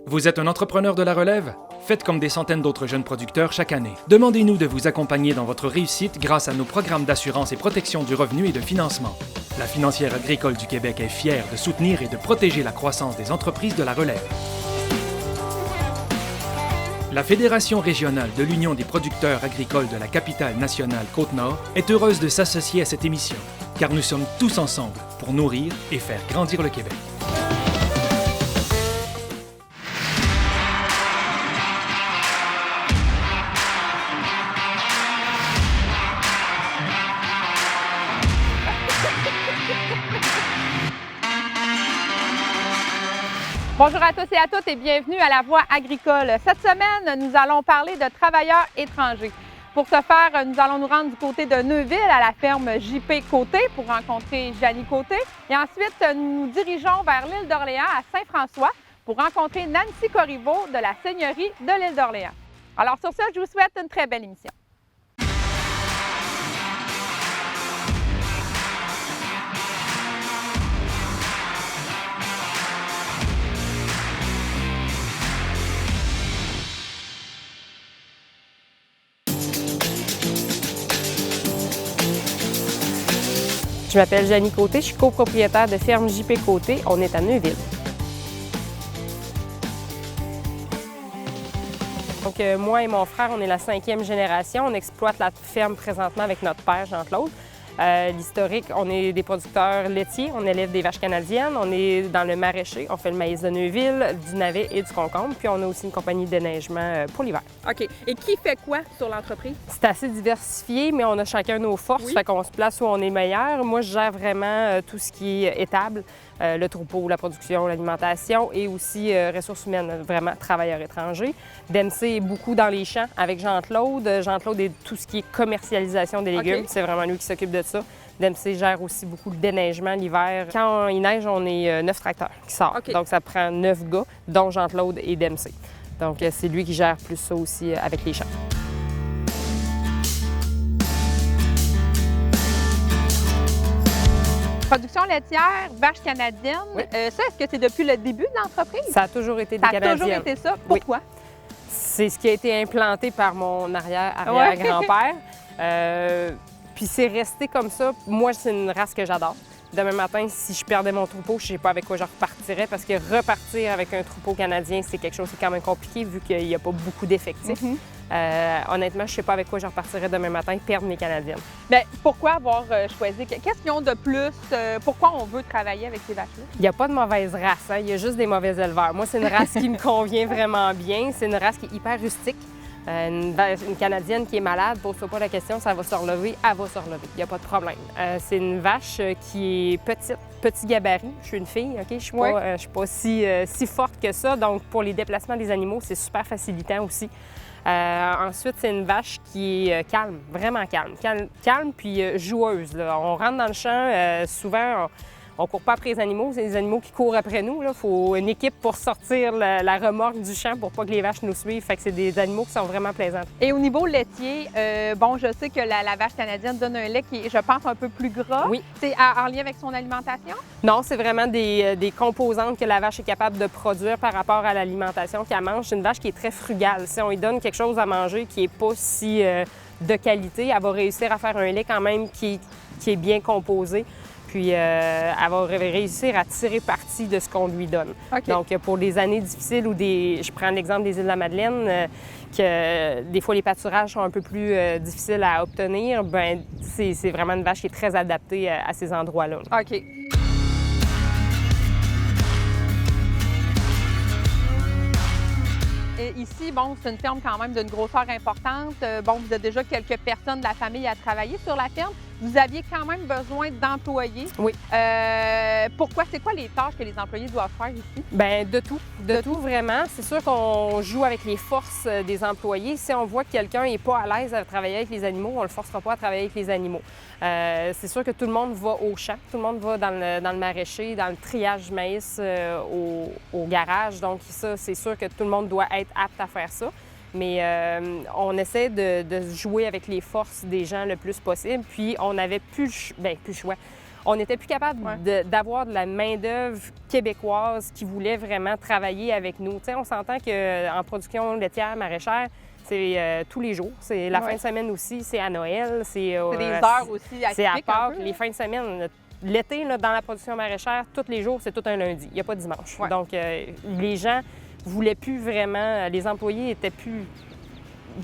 Vous êtes un entrepreneur de la relève? Faites comme des centaines d'autres jeunes producteurs chaque année. Demandez-nous de vous accompagner dans votre réussite grâce à nos programmes d'assurance et protection du revenu et de financement. La Financière agricole du Québec est fière de soutenir et de protéger la croissance des entreprises de la relève. La Fédération régionale de l'Union des producteurs agricoles de la capitale nationale Côte-Nord est heureuse de s'associer à cette émission, car nous sommes tous ensemble pour nourrir et faire grandir le Québec. Bonjour à tous et à toutes et bienvenue à La Voix agricole. Cette semaine, nous allons parler de travailleurs étrangers. Pour ce faire, nous allons nous rendre du côté de Neuville à la ferme JP Côté pour rencontrer Janie Côté. Et ensuite, nous nous dirigeons vers l'île d'Orléans à Saint-François pour rencontrer Nancy Corriveau de la Seigneurie de l'île d'Orléans. Alors sur ce, je vous souhaite une très belle émission. Je m'appelle Janie Côté, je suis copropriétaire de ferme JP Côté. On est à Neuville. Donc, moi et mon frère, on est la 5e génération. On exploite la ferme présentement avec notre père, Jean-Claude. L'historique, on est des producteurs laitiers, on élève des vaches canadiennes, on est dans le maraîcher, on fait le maïs de Neuville, du navet et du concombre, puis on a aussi une compagnie de déneigement pour l'hiver. OK. Et qui fait quoi sur l'entreprise? C'est assez diversifié, mais on a chacun nos forces, Oui. fait qu'on se place où on est meilleur. Moi, je gère vraiment tout ce qui est étable, le troupeau, la production, l'alimentation et aussi ressources humaines, vraiment travailleurs étrangers. Dempsey est beaucoup dans les champs avec Jean-Claude. Jean-Claude est tout ce qui est commercialisation des légumes, OK. c'est vraiment lui qui s'occupe de ça. Dempsey gère aussi beaucoup le déneigement l'hiver. Quand il neige, on est 9 tracteurs qui sortent. OK. Donc, ça prend 9 gars, dont Jean-Claude et Dempsey. Donc, c'est lui qui gère plus ça aussi avec les champs. Production laitière, vaches canadiennes. Oui. Ça, est-ce que c'est depuis le début de l'entreprise? Ça a toujours été des Ça a Canadiennes. toujours été ça. Oui. Pourquoi? C'est ce qui a été implanté par mon arrière-grand-père. Puis c'est resté comme ça. Moi, c'est une race que j'adore. Demain matin, si je perdais mon troupeau, je ne sais pas avec quoi je repartirais parce que repartir avec un troupeau canadien, c'est quelque chose qui est quand même compliqué vu qu'il n'y a pas beaucoup d'effectifs. Honnêtement, je ne sais pas avec quoi je repartirais demain matin, perdre mes Canadiennes. Bien, pourquoi avoir choisi? Qu'est-ce qu'ils ont de plus? Pourquoi on veut travailler avec ces vaches-là? Il n'y a pas de mauvaise race, hein? Il y a juste des mauvais éleveurs. Moi, c'est une race qui me convient vraiment bien. C'est une race qui est hyper rustique. Une Canadienne qui est malade, pose-toi pas la question, ça va se relever, elle va se relever. Il n'y a pas de problème. C'est une vache qui est petite, petit gabarit. Je suis une fille, OK? Je ne suis pas si forte que ça. Donc, pour les déplacements des animaux, c'est super facilitant aussi. Ensuite, c'est une vache qui est calme, vraiment calme. Calme puis joueuse, là. On rentre dans le champ, souvent, on ne court pas après les animaux, c'est les animaux qui courent après nous. Il faut une équipe pour sortir la remorque du champ pour pas que les vaches nous suivent. Fait que c'est des animaux qui sont vraiment plaisants. Et au niveau laitier, bon, je sais que la vache canadienne donne un lait qui est, je pense, un peu plus gras. Oui. C'est en lien avec son alimentation? Non, c'est vraiment des composantes que la vache est capable de produire par rapport à l'alimentation qu'elle mange. C'est une vache qui est très frugale. Si on lui donne quelque chose à manger qui n'est pas si de qualité, elle va réussir à faire un lait quand même qui est bien composé. Puis, elle va réussir à tirer parti de ce qu'on lui donne. OK. Donc, pour des années difficiles ou je prends l'exemple des îles de la Madeleine, que des fois les pâturages sont un peu plus difficiles à obtenir, bien, c'est vraiment une vache qui est très adaptée à ces endroits-là. OK. Et ici, bon, c'est une ferme quand même d'une grosseur importante. Bon, vous êtes déjà quelques personnes de la famille à travailler sur la ferme. Vous aviez quand même besoin d'employés. Oui. Pourquoi? C'est quoi les tâches que les employés doivent faire ici? Bien, de tout vraiment. C'est sûr qu'on joue avec les forces des employés. Si on voit que quelqu'un n'est pas à l'aise à travailler avec les animaux, on ne le forcera pas à travailler avec les animaux. C'est sûr que tout le monde va au champ, tout le monde va dans le maraîcher, dans le triage maïs au garage. Donc ça, c'est sûr que tout le monde doit être apte à faire ça. Mais on essaie de jouer avec les forces des gens le plus possible. Puis on n'avait plus le choix. on n'était plus capable d'avoir de la main-d'œuvre québécoise qui voulait vraiment travailler avec nous. Tu sais, on s'entend qu'en production laitière, maraîchère, c'est tous les jours. C'est la fin de semaine aussi, c'est à Noël. C'est des heures aussi atypiques. C'est à Pâques, peu, les fins de semaine. L'été, là, dans la production maraîchère, tous les jours, c'est tout un lundi. Il n'y a pas de dimanche. Donc, les gens voulaient plus vraiment, les employés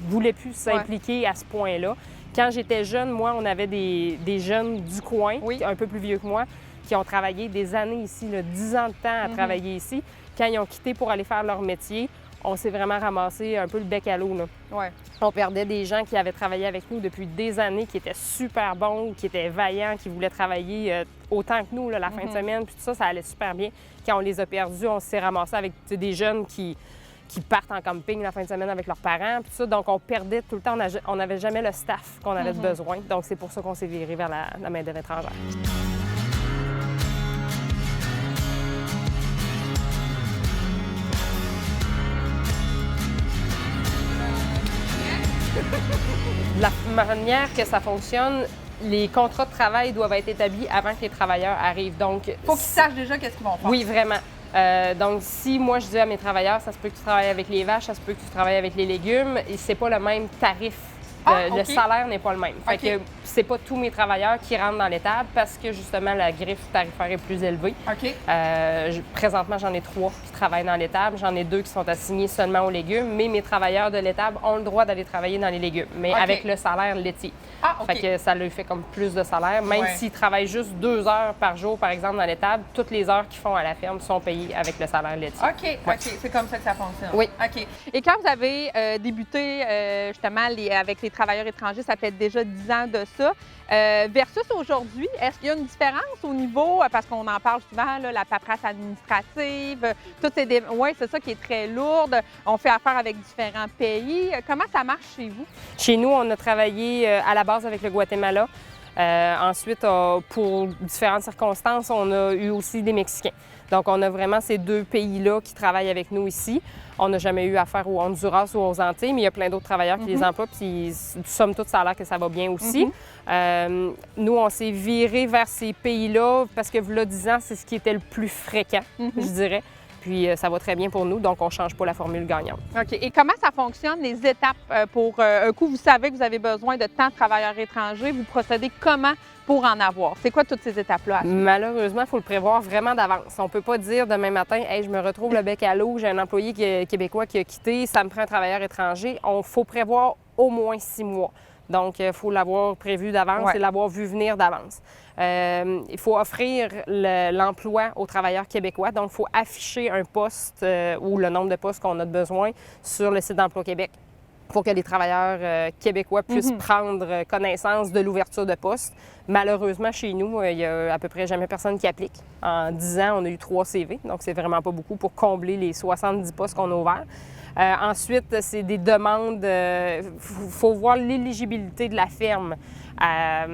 voulaient plus s'impliquer à ce point-là. Quand j'étais jeune, moi, on avait des jeunes du coin, un peu plus vieux que moi, qui ont travaillé des années ici, là, 10 ans de temps à travailler ici. Quand ils ont quitté pour aller faire leur métier, on s'est vraiment ramassé un peu le bec à l'eau. On perdait des gens qui avaient travaillé avec nous depuis des années, qui étaient super bons, qui étaient vaillants, qui voulaient travailler autant que nous là, la fin de semaine. Puis tout ça, ça allait super bien. Quand on les a perdus, on s'est ramassé avec des jeunes qui partent en camping la fin de semaine avec leurs parents. Puis tout ça, donc on perdait tout le temps. On n'avait jamais le staff qu'on avait besoin. Donc c'est pour ça qu'on s'est viré vers la main-d'œuvre étrangère. De la manière que ça fonctionne, les contrats de travail doivent être établis avant que les travailleurs arrivent. Donc, faut qu'ils sachent déjà qu'est-ce qu'ils vont faire. Oui, vraiment. Donc, si moi, je dis à mes travailleurs, ça se peut que tu travailles avec les vaches, ça se peut que tu travailles avec les légumes, et c'est pas le même tarif. Le salaire n'est pas le même. Fait que c'est pas tous mes travailleurs qui rentrent dans l'étable parce que, justement, la griffe tarifaire est plus élevée. Présentement, j'en ai 3 qui travaillent dans l'étable. J'en ai 2 qui sont assignés seulement aux légumes, mais mes travailleurs de l'étable ont le droit d'aller travailler dans les légumes, mais avec le salaire laitier. Fait que ça leur fait comme plus de salaire. Même s'ils travaillent juste 2 heures par jour, par exemple, dans l'étable, toutes les heures qu'ils font à la ferme sont payées avec le salaire laitier. C'est comme ça que ça fonctionne. Oui. Et quand vous avez débuté justement avec les travailleurs étrangers, ça fait déjà 10 ans de ça, versus aujourd'hui, est-ce qu'il y a une différence au niveau, parce qu'on en parle souvent, là, la paperasse administrative, c'est ça qui est très lourde, on fait affaire avec différents pays. Comment ça marche chez vous? Chez nous, on a travaillé à la base avec le Guatemala. Ensuite, pour différentes circonstances, on a eu aussi des Mexicains. Donc, on a vraiment ces 2 pays-là qui travaillent avec nous ici. On n'a jamais eu affaire au Honduras ou aux Antilles, mais il y a plein d'autres travailleurs qui les emploient, puis somme toute, ça a l'air que ça va bien aussi. Nous, on s'est viré vers ces pays-là parce que, voilà 10 ans, c'est ce qui était le plus fréquent, je dirais. Puis ça va très bien pour nous, donc on ne change pas la formule gagnante. OK. Et comment ça fonctionne, les étapes pour un coup, vous savez que vous avez besoin de tant de travailleurs étrangers, vous procédez comment pour en avoir? C'est quoi toutes ces étapes-là? Malheureusement, il faut le prévoir vraiment d'avance. On ne peut pas dire demain matin, « Hey, je me retrouve le bec à l'eau, j'ai un employé québécois qui a quitté, ça me prend un travailleur étranger. » Il faut prévoir au moins 6 mois. Donc, il faut l'avoir prévu d'avance et l'avoir vu venir d'avance. Il faut offrir l'emploi aux travailleurs québécois. Donc, il faut afficher un poste ou le nombre de postes qu'on a besoin sur le site d'Emploi Québec pour que les travailleurs québécois puissent prendre connaissance de l'ouverture de poste. Malheureusement, chez nous, il n'y a à peu près jamais personne qui applique. En 10 ans, on a eu 3 CV, donc c'est vraiment pas beaucoup pour combler les 70 postes qu'on a ouverts. Ensuite, c'est des demandes. Faut voir l'éligibilité de la ferme à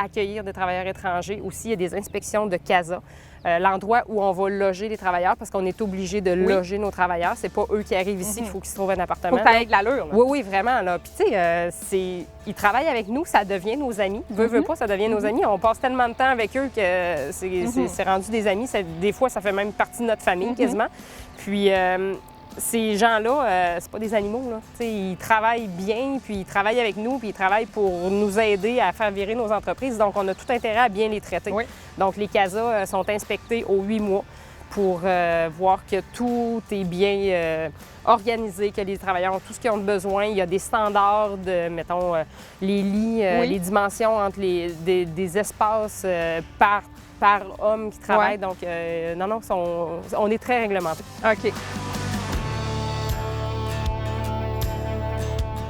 accueillir des travailleurs étrangers. Aussi, il y a des inspections de CASA. L'endroit où on va loger les travailleurs, parce qu'on est obligé de loger nos travailleurs. C'est pas eux qui arrivent ici, il faut qu'ils se trouvent un appartement. Faut que ça ait de l'allure. Oui, vraiment. Là. Puis, tu sais, ils travaillent avec nous, ça devient nos amis. Veux pas, ça devient nos amis. On passe tellement de temps avec eux que c'est rendu des amis. Des fois, ça fait même partie de notre famille, quasiment. Puis, ces gens-là, c'est pas des animaux, là. T'sais, ils travaillent bien, puis ils travaillent avec nous, puis ils travaillent pour nous aider à faire virer nos entreprises. Donc, on a tout intérêt à bien les traiter. Donc, les CASA sont inspectés aux 8 mois pour voir que tout est bien organisé, que les travailleurs ont tout ce qu'ils ont besoin. Il y a des standards de, mettons, les lits, les dimensions entre des espaces par homme qui travaille. Donc, non, on est très réglementé. OK.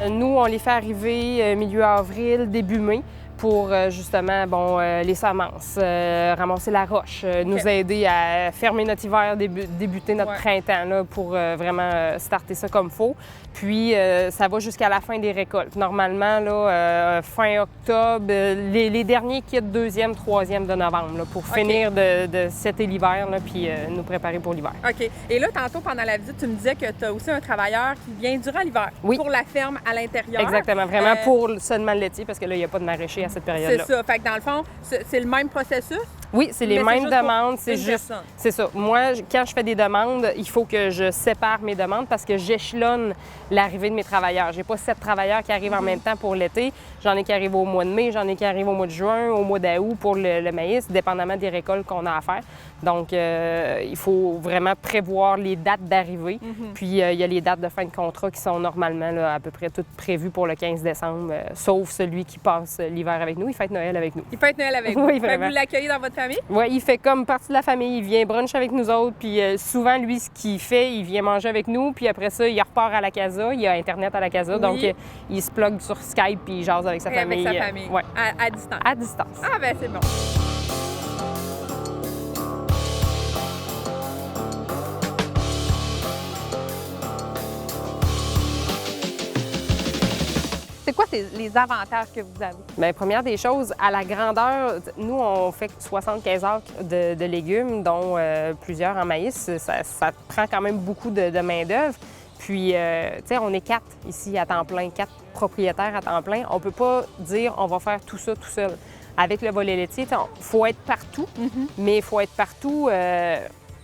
Nous, on les fait arriver milieu avril, début mai pour justement, les semences, ramasser la roche, nous aider à fermer notre hiver, débuter notre printemps là, pour vraiment starter ça comme il faut. Puis, ça va jusqu'à la fin des récoltes. Normalement, là, fin octobre, les derniers quittent 2e, 3e de novembre là, pour finir de setter l'hiver puis nous préparer pour l'hiver. OK. Et là, tantôt, pendant la visite, tu me disais que tu as aussi un travailleur qui vient durant l'hiver pour la ferme à l'intérieur. Exactement. Vraiment pour seulement le laitier parce que là, il n'y a pas de maraîcher à cette période-là. C'est ça. Fait que dans le fond, c'est le même processus? Oui, c'est les Mais mêmes demandes. C'est une juste. personne. C'est ça. Moi, quand je fais des demandes, il faut que je sépare mes demandes parce que j'échelonne l'arrivée de mes travailleurs. J'ai pas 7 travailleurs qui arrivent en même temps pour l'été. J'en ai qui arrivent au mois de mai, j'en ai qui arrivent au mois de juin, au mois d'août pour le maïs, dépendamment des récoltes qu'on a à faire. Donc, il faut vraiment prévoir les dates d'arrivée. Puis, il y a les dates de fin de contrat qui sont normalement là, à peu près toutes prévues pour le 15 décembre, sauf celui qui passe l'hiver avec nous. Il fête Noël avec nous. Il fête Noël avec vous. Oui, Fait que vraiment. vous l'accueillez dans votre famille? Oui, il fait comme partie de la famille. Il vient brunch avec nous autres. Puis souvent, lui, ce qu'il fait, il vient manger avec nous. Puis après ça, il repart à la casa. Il y a Internet à la casa. Oui. Donc, il se plug sur Skype puis il jase avec sa famille. Avec sa famille. Ouais. À distance. À distance. Ah, ben c'est bon. C'est quoi les avantages que vous avez? Bien, première des choses, à la grandeur, nous, on fait 75 acres de légumes, dont plusieurs en maïs. Ça prend quand même beaucoup de main-d'œuvre. Puis, tu sais, on est 4 ici à temps plein, 4 propriétaires à temps plein. On ne peut pas dire on va faire tout ça tout seul. Avec le volet laitier, il faut être partout, mais il faut être partout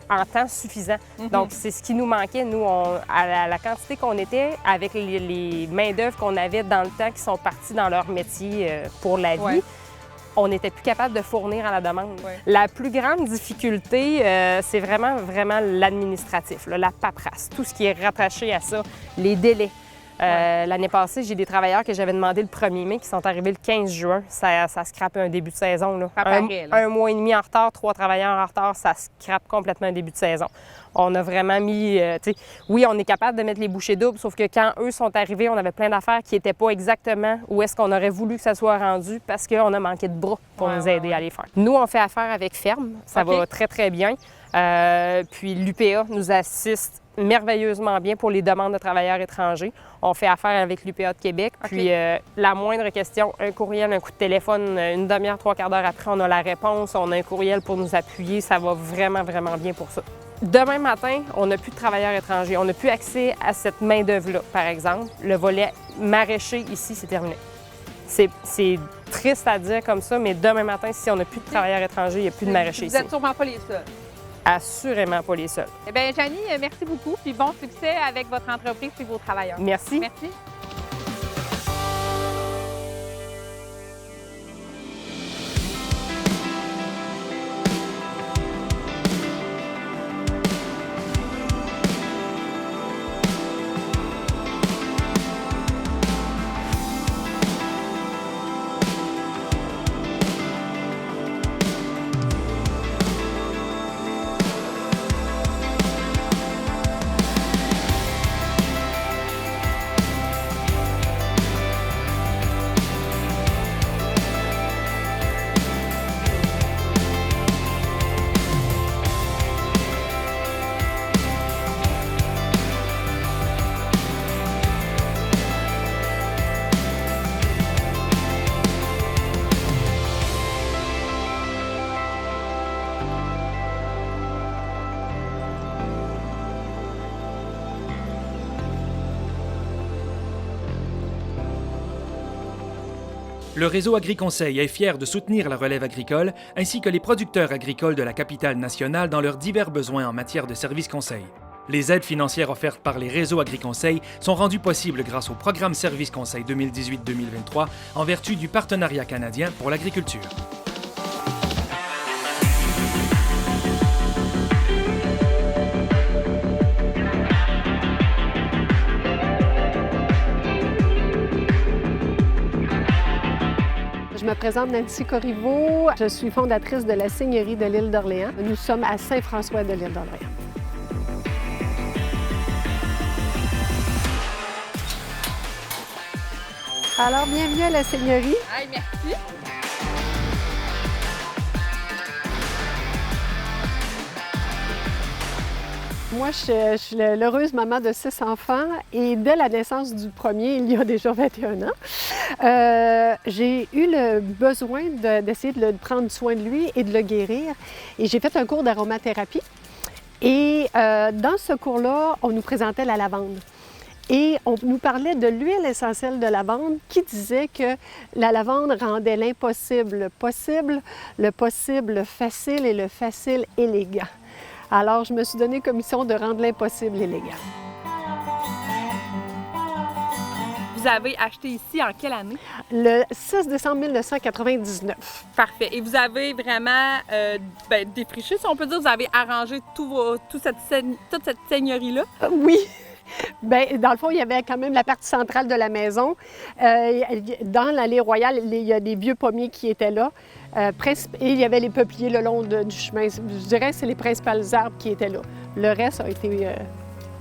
en temps suffisant. Donc, c'est ce qui nous manquait, nous, à la quantité qu'on était, avec les main-d'œuvre qu'on avait dans le temps qui sont partis dans leur métier pour la vie. Ouais. On n'était plus capable de fournir à la demande. Ouais. La plus grande difficulté, c'est vraiment l'administratif, là, la paperasse, tout ce qui est rattaché à ça, les délais. L'année passée, j'ai des travailleurs que j'avais demandé le 1er mai qui sont arrivés le 15 juin. Ça scrape un début de saison. Là. Ça paraît, là. Un mois et demi en retard, 3 travailleurs en retard, ça scrape complètement un début de saison. On a vraiment mis... oui, on est capable de mettre les bouchées doubles, sauf que quand eux sont arrivés, on avait plein d'affaires qui n'étaient pas exactement où est-ce qu'on aurait voulu que ça soit rendu parce qu'on a manqué de bras pour nous aider à les faire. Nous, on fait affaire avec Ferme. Ça va très, très bien. Puis l'UPA nous assiste merveilleusement bien pour les demandes de travailleurs étrangers. On fait affaire avec l'UPA de Québec. Puis la moindre question, un courriel, un coup de téléphone, une demi-heure, 3/4 d'heure après, on a la réponse, on a un courriel pour nous appuyer. Ça va vraiment, vraiment bien pour ça. Demain matin, on n'a plus de travailleurs étrangers. On n'a plus accès à cette main-d'œuvre-là, par exemple. Le volet maraîcher ici, c'est terminé. C'est triste à dire comme ça, mais demain matin, si on n'a plus de travailleurs étrangers, il n'y a plus de maraîcher ici. Vous n'êtes sûrement pas les seuls. Assurément pas les seuls. Eh bien, Janie, merci beaucoup. Puis bon succès avec votre entreprise et vos travailleurs. Merci. Merci. Le réseau AgriConseil est fier de soutenir la relève agricole ainsi que les producteurs agricoles de la capitale nationale dans leurs divers besoins en matière de services conseils. Les aides financières offertes par les réseaux AgriConseil sont rendues possibles grâce au programme Service Conseil 2018-2023 en vertu du Partenariat canadien pour l'agriculture. Je me présente Nancy Corriveau. Je suis fondatrice de la Seigneurie de l'île d'Orléans. Nous sommes à Saint-François de l'île d'Orléans. Alors, bienvenue à la Seigneurie. Hey, merci. Moi, je suis l'heureuse maman de 6 enfants et dès la naissance du premier, il y a déjà 21 ans, j'ai eu le besoin d'essayer de prendre soin de lui et de le guérir. Et j'ai fait un cours d'aromathérapie. Et dans ce cours-là, on nous présentait la lavande. Et on nous parlait de l'huile essentielle de lavande qui disait que la lavande rendait l'impossible possible, le possible facile et le facile élégant. Alors, je me suis donné comme mission de rendre l'impossible élégant. Vous avez acheté ici en quelle année? Le 6 décembre 1999. Parfait. Et vous avez vraiment défriché, si on peut dire, vous avez arrangé toute cette seigneurie-là? Oui. Bien, dans le fond, il y avait quand même la partie centrale de la maison. Dans l'allée royale, il y a des vieux pommiers qui étaient là. Et il y avait les peupliers le long du chemin. Je dirais que c'est les principaux arbres qui étaient là. Le reste a été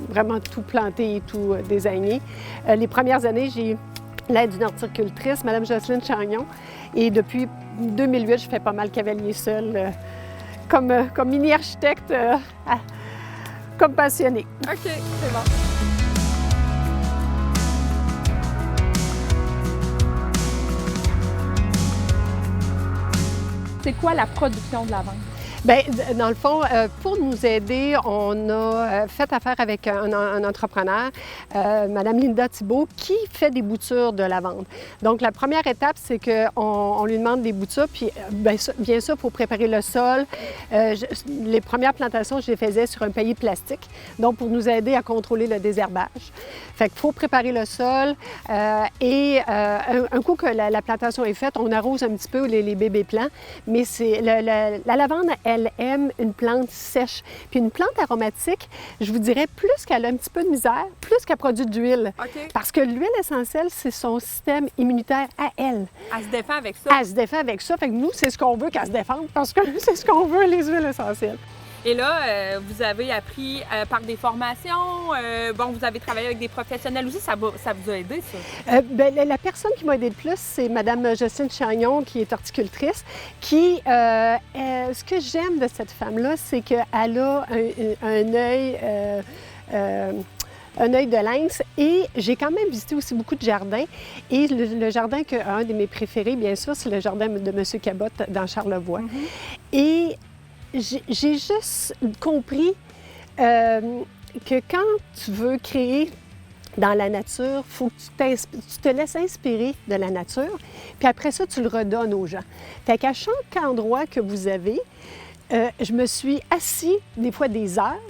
vraiment tout planté et tout désigné. Les premières années, j'ai eu l'aide d'une horticultrice, Mme Jocelyne Chagnon. Et depuis 2008, je fais pas mal cavalier seul, comme mini-architecte, comme passionnée. OK, c'est bon. C'est quoi la production de lavande? Bien, dans le fond, pour nous aider, on a fait affaire avec un entrepreneur, Mme Linda Thibault, qui fait des boutures de lavande. Donc, la première étape, c'est qu'on lui demande des boutures, puis bien sûr, il faut préparer le sol. Les premières plantations, je les faisais sur un paillis de plastique, donc pour nous aider à contrôler le désherbage. Fait qu'il faut préparer le sol et un coup que la plantation est faite, on arrose un petit peu les bébés plants, mais la lavande, elle aime une plante sèche. Puis une plante aromatique, je vous dirais, plus qu'elle a un petit peu de misère, plus qu'elle produit d'huile. OK. Parce que l'huile essentielle, c'est son système immunitaire à elle. Elle se défend avec ça. Elle se défend avec ça. Fait que nous, c'est ce qu'on veut qu'elle se défende, parce que c'est ce qu'on veut, les huiles essentielles. Et là, vous avez appris par des formations. Vous avez travaillé avec des professionnels aussi. Ça vous a aidé, ça? La personne qui m'a aidé le plus, c'est Mme Jocelyne Chagnon, qui est horticultrice, ce que j'aime de cette femme-là, c'est qu'elle a un œil de lynx. Et j'ai quand même visité aussi beaucoup de jardins. Et le jardin, un de mes préférés, bien sûr, c'est le jardin de M. Cabot dans Charlevoix. Mm-hmm. Et j'ai juste compris que quand tu veux créer dans la nature, il faut que tu te laisses inspirer de la nature, puis après ça, tu le redonnes aux gens. Fait qu'à chaque endroit que vous avez, je me suis assis des fois des heures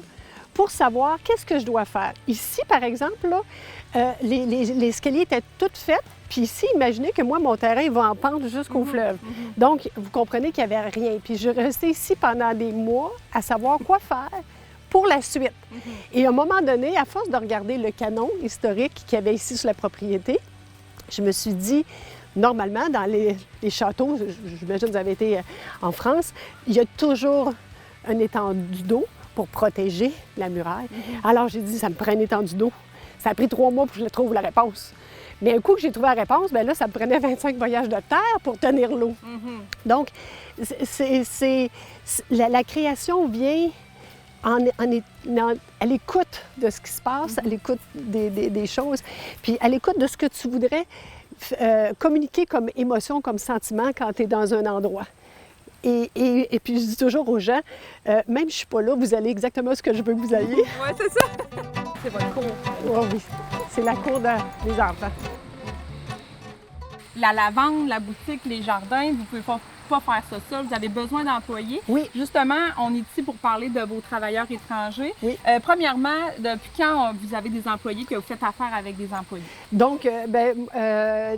pour savoir qu'est-ce que je dois faire. Ici, par exemple, là, les escaliers étaient toutes faites. Puis ici, imaginez que moi, mon terrain va en pente jusqu'au fleuve. Donc, vous comprenez qu'il n'y avait rien. Puis je restais ici pendant des mois à savoir quoi faire pour la suite. Et à un moment donné, à force de regarder le canon historique qu'il y avait ici sur la propriété, je me suis dit, normalement, dans les châteaux, j'imagine que vous avez été en France, il y a toujours un étendue d'eau pour protéger la muraille. Alors, j'ai dit, ça me prend un étendue d'eau. Ça a pris 3 mois pour que je trouve la réponse. Mais un coup que j'ai trouvé la réponse, bien là, ça me prenait 25 voyages de terre pour tenir l'eau. Donc, la création vient à l'écoute de ce qui se passe, à l'écoute des choses, puis à l'écoute de ce que tu voudrais communiquer comme émotion, comme sentiment quand tu es dans un endroit. Et puis, je dis toujours aux gens, même si je ne suis pas là, vous allez exactement ce que je veux que vous ayez. Oui, c'est ça. C'est votre cour. Oh, oui, c'est la cour des enfants. La lavande, la boutique, les jardins, vous ne pouvez pas faire ça seul. Vous avez besoin d'employés. Oui. Justement, on est ici pour parler de vos travailleurs étrangers. Oui. Premièrement, depuis quand vous avez des employés, que vous faites affaire avec des employés? Donc,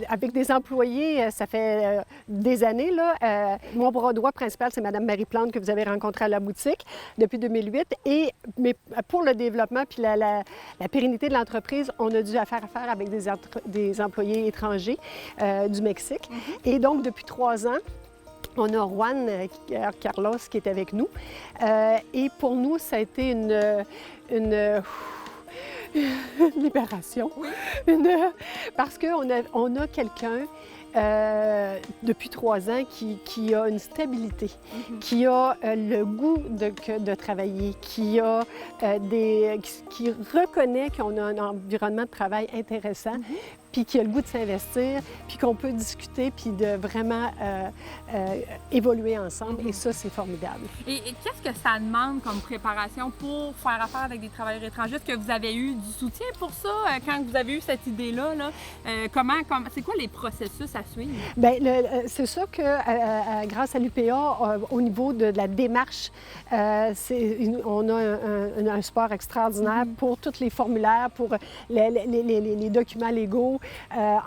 avec des employés, ça fait des années, là. Mon bras droit principal, c'est Mme Marie Plante, que vous avez rencontrée à la boutique depuis 2008. Mais pour le développement puis la pérennité de l'entreprise, on a dû faire affaire avec des employés étrangers du Mexique. Et donc, depuis 3 ans, on a Juan Carlos qui est avec nous. Et pour nous, ça a été une libération. Oui. Parce qu'on a quelqu'un depuis 3 ans qui a une stabilité, qui a le goût de travailler, qui reconnaît qu'on a un environnement de travail intéressant. puis qui a le goût de s'investir, puis qu'on peut discuter, puis de vraiment évoluer ensemble. Et ça, c'est formidable. Et qu'est-ce que ça demande comme préparation pour faire affaire avec des travailleurs étrangers? Est-ce que vous avez eu du soutien pour ça quand vous avez eu cette idée-là? C'est quoi les processus à suivre? Bien, c'est sûr que grâce à l'UPA, au niveau de la démarche, on a un support extraordinaire pour tous les formulaires, pour les documents légaux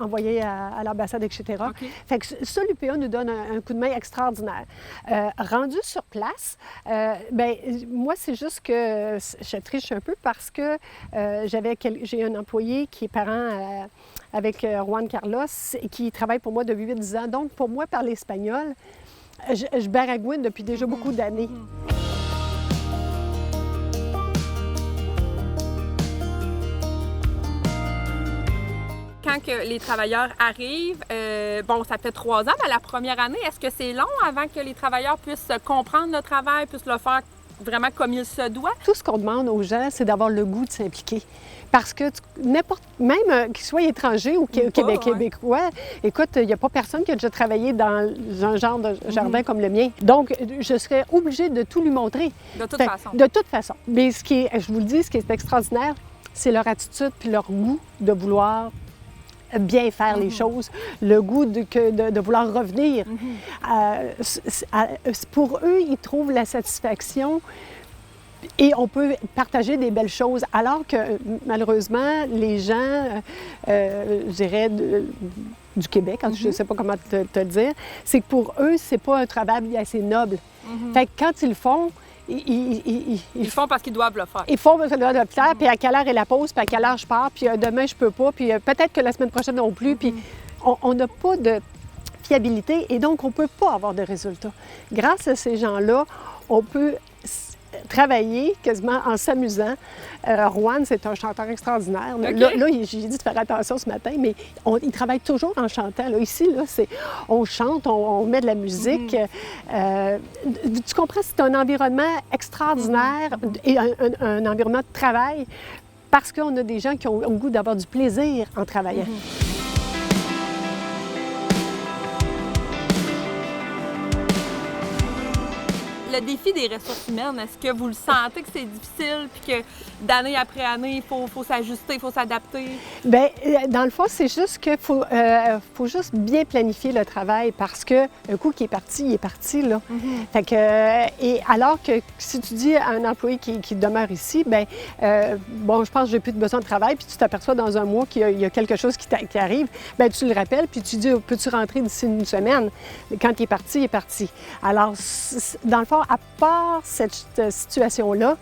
envoyés à l'ambassade, etc. Okay. Fait que ça, l'UPA nous donne un coup de main extraordinaire. Rendu sur place, moi, c'est juste que je triche un peu parce que j'ai un employé qui est parent avec Juan Carlos et qui travaille pour moi depuis 8-10 ans. Donc, pour moi, parler espagnol, je baragouine depuis déjà beaucoup d'années. Quand que les travailleurs arrivent, ça fait 3 ans, mais la première année, est-ce que c'est long avant que les travailleurs puissent comprendre le travail, puissent le faire vraiment comme il se doit? Tout ce qu'on demande aux gens, c'est d'avoir le goût de s'impliquer. Parce que même qu'ils soient étrangers ou québécois, écoute, il n'y a pas personne qui a déjà travaillé dans un genre de jardin comme le mien. Donc, je serais obligée de tout lui montrer. De toute façon. De toute façon. Mais je vous le dis, ce qui est extraordinaire, c'est leur attitude puis leur goût de vouloir bien faire les choses, le goût de vouloir revenir. Pour eux, ils trouvent la satisfaction et on peut partager des belles choses, alors que malheureusement, les gens, je dirais, du Québec, je ne sais pas comment te le dire, c'est que pour eux, c'est pas un travail assez noble. Fait que quand ils le font, ils font parce qu'ils doivent le faire. Ils font parce qu'ils doivent le faire, puis à quelle heure est la pause, puis à quelle heure je pars, puis demain je peux pas, puis peut-être que la semaine prochaine non plus, puis on n'a pas de fiabilité et donc on ne peut pas avoir de résultats. Grâce à ces gens-là, on peut travailler quasiment en s'amusant. Juan, c'est un chanteur extraordinaire. Okay. Là, j'ai dit de faire attention ce matin, mais il travaille toujours en chantant. Là, ici, on chante, on met de la musique. Tu comprends, c'est un environnement extraordinaire et un environnement de travail parce qu'on a des gens qui ont le goût d'avoir du plaisir en travaillant. Le défi des ressources humaines, est-ce que vous le sentez que c'est difficile puis que d'année après année, il faut s'ajuster, il faut s'adapter? Bien, dans le fond, c'est juste qu'il faut juste bien planifier le travail parce qu'un coup qui est parti, il est parti, là. Fait que, et alors que si tu dis à un employé qui demeure ici, bien, je pense que j'ai plus besoin de travail, puis tu t'aperçois dans un mois qu'il y a quelque chose qui arrive, bien, tu le rappelles, puis tu dis, peux-tu rentrer d'ici une semaine? Quand il est parti, il est parti. Alors, dans le fond, à part cette situation-là,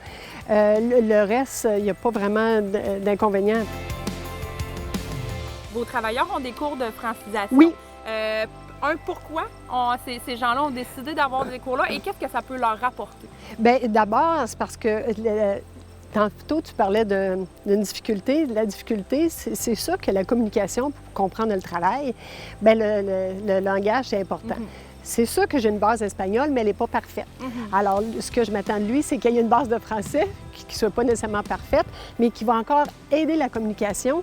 le reste, il n'y a pas vraiment d'inconvénients. Vos travailleurs ont des cours de francisation. Oui. Pourquoi ces gens-là ont décidé d'avoir des cours-là et qu'est-ce que ça peut leur rapporter? Bien, d'abord, c'est parce que tantôt, tu parlais d'une difficulté. La difficulté, c'est ça que la communication pour comprendre le travail, bien, le langage, c'est important. C'est sûr que j'ai une base espagnole, mais elle n'est pas parfaite. Alors, ce que je m'attends de lui, c'est qu'il y ait une base de français qui ne soit pas nécessairement parfaite, mais qui va encore aider la communication.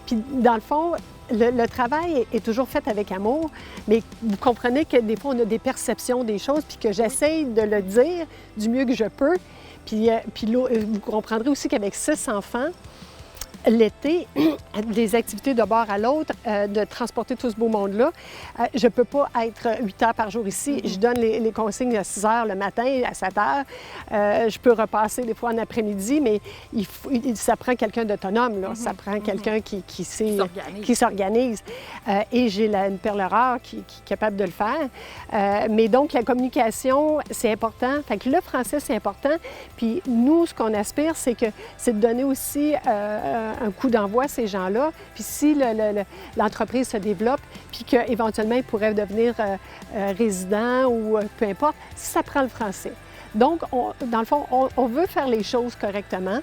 Puis, dans le fond, le travail est toujours fait avec amour, mais vous comprenez que des fois, on a des perceptions des choses, puis que j'essaye de le dire du mieux que je peux. Puis vous comprendrez aussi qu'avec 6 enfants, l'été, des activités de bord à l'autre, de transporter tout ce beau monde-là. Je ne peux pas être 8 heures par jour ici. Je donne les consignes à 6 heures le matin, à 7 heures. Je peux repasser des fois en après-midi, mais ça prend quelqu'un d'autonome, là. Ça prend quelqu'un qui s'organise. Et j'ai une perle rare qui est capable de le faire. Mais donc, la communication, c'est important. Fait que le français, c'est important. Puis nous, ce qu'on aspire, c'est de donner aussi un coup d'envoi à ces gens-là. Puis si l'entreprise se développe, puis qu'éventuellement, ils pourraient devenir résidents ou peu importe, ça prend le français. Donc, dans le fond, on veut faire les choses correctement.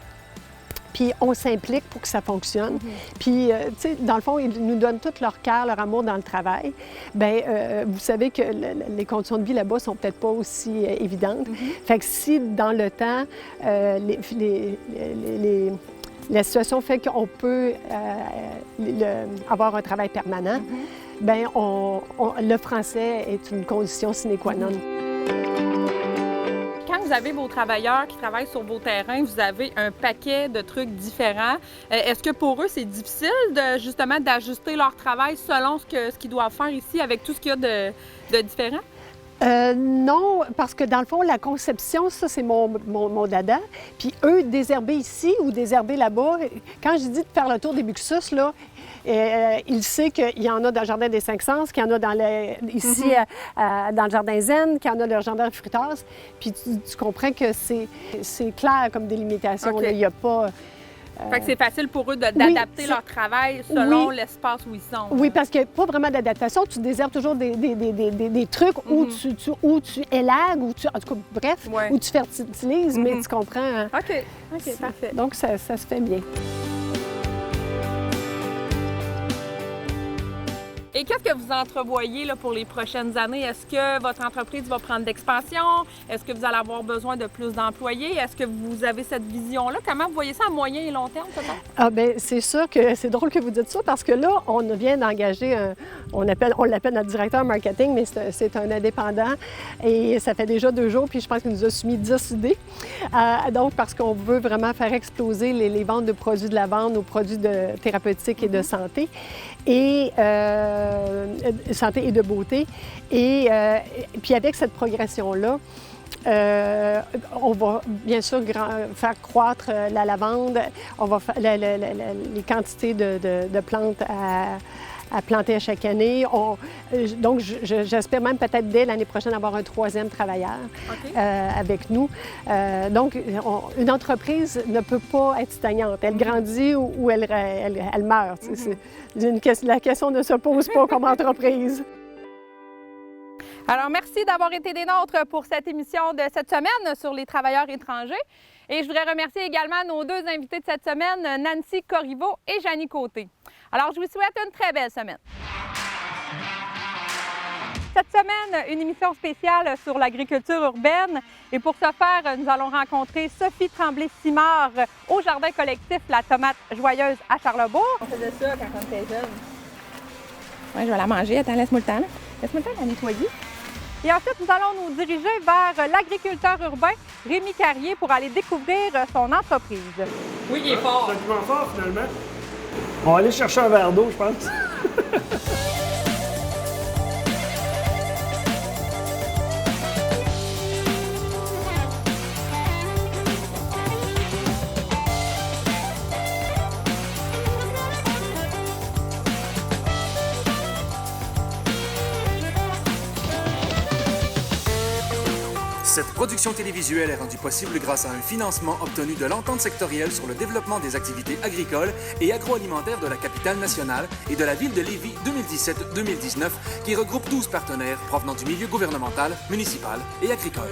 Puis on s'implique pour que ça fonctionne. Puis, tu sais, dans le fond, ils nous donnent tout leur cœur, leur amour dans le travail. Bien, vous savez que les conditions de vie là-bas sont peut-être pas aussi évidentes. Fait que si, dans le temps, la situation fait qu'on peut avoir un travail permanent, bien, le français est une condition sine qua non. Quand vous avez vos travailleurs qui travaillent sur vos terrains, vous avez un paquet de trucs différents. Est-ce que pour eux, c'est difficile justement d'ajuster leur travail selon ce qu'ils doivent faire ici avec tout ce qu'il y a de différent? Non, parce que dans le fond, la conception, ça, c'est mon dada. Puis eux, désherber ici ou désherber là-bas, quand je dis de faire le tour des Buxus, là, il sait qu'il y en a dans le Jardin des Cinq Sens, qu'il y en a ici dans le Jardin Zen, qu'il y en a dans le Jardin Fruitaz. Puis tu comprends que c'est clair comme délimitation. Okay. Là, il n'y a pas... Fait que c'est facile pour eux d'adapter leur travail selon l'espace où ils sont. Oui, parce qu'il n'y a pas vraiment d'adaptation. Tu désherbes toujours des trucs où tu élagues, en tout cas, bref, où tu fertilises, mais tu comprends. OK, parfait. Donc, ça se fait bien. Et qu'est-ce que vous entrevoyez là, pour les prochaines années? Est-ce que votre entreprise va prendre d'expansion? Est-ce que vous allez avoir besoin de plus d'employés? Est-ce que vous avez cette vision-là? Comment vous voyez ça à moyen et long terme, peut-être? Ah bien, c'est sûr que c'est drôle que vous dites ça parce que là, on vient d'engager on l'appelle notre directeur marketing, mais c'est un indépendant et ça fait déjà 2 jours, puis je pense qu'il nous a soumis 10 idées. Donc, parce qu'on veut vraiment faire exploser les ventes de produits de lavande aux produits thérapeutiques et de santé. Et santé et de beauté. Et puis avec cette progression-là, on va bien sûr faire croître la lavande, on va faire les quantités de plantes à planter à chaque année. Donc, j'espère même peut-être dès l'année prochaine avoir un 3e travailleur avec nous. Donc, une entreprise ne peut pas être stagnante. Elle grandit ou elle meurt. La question ne se pose pas comme entreprise. Alors, merci d'avoir été des nôtres pour cette émission de cette semaine sur les travailleurs étrangers. Et je voudrais remercier également nos 2 invités de cette semaine, Nancy Corriveau et Janie Côté. Alors, je vous souhaite une très belle semaine. Cette semaine, une émission spéciale sur l'agriculture urbaine. Et pour ce faire, nous allons rencontrer Sophie Tremblay-Simard au Jardin collectif La Tomate Joyeuse à Charlesbourg. On faisait ça quand on était jeunes. Oui, je vais la manger. Attends, laisse-moi le temps. Laisse-moi le temps de la nettoyer. Et ensuite, nous allons nous diriger vers l'agriculteur urbain Rémi Carrier pour aller découvrir son entreprise. Oui, il est fort. C'est un document fort, finalement. On va aller chercher un verre d'eau, je pense. Cette production télévisuelle est rendue possible grâce à un financement obtenu de l'entente sectorielle sur le développement des activités agricoles et agroalimentaires de la capitale nationale et de la ville de Lévis 2017-2019, qui regroupe 12 partenaires provenant du milieu gouvernemental, municipal et agricole.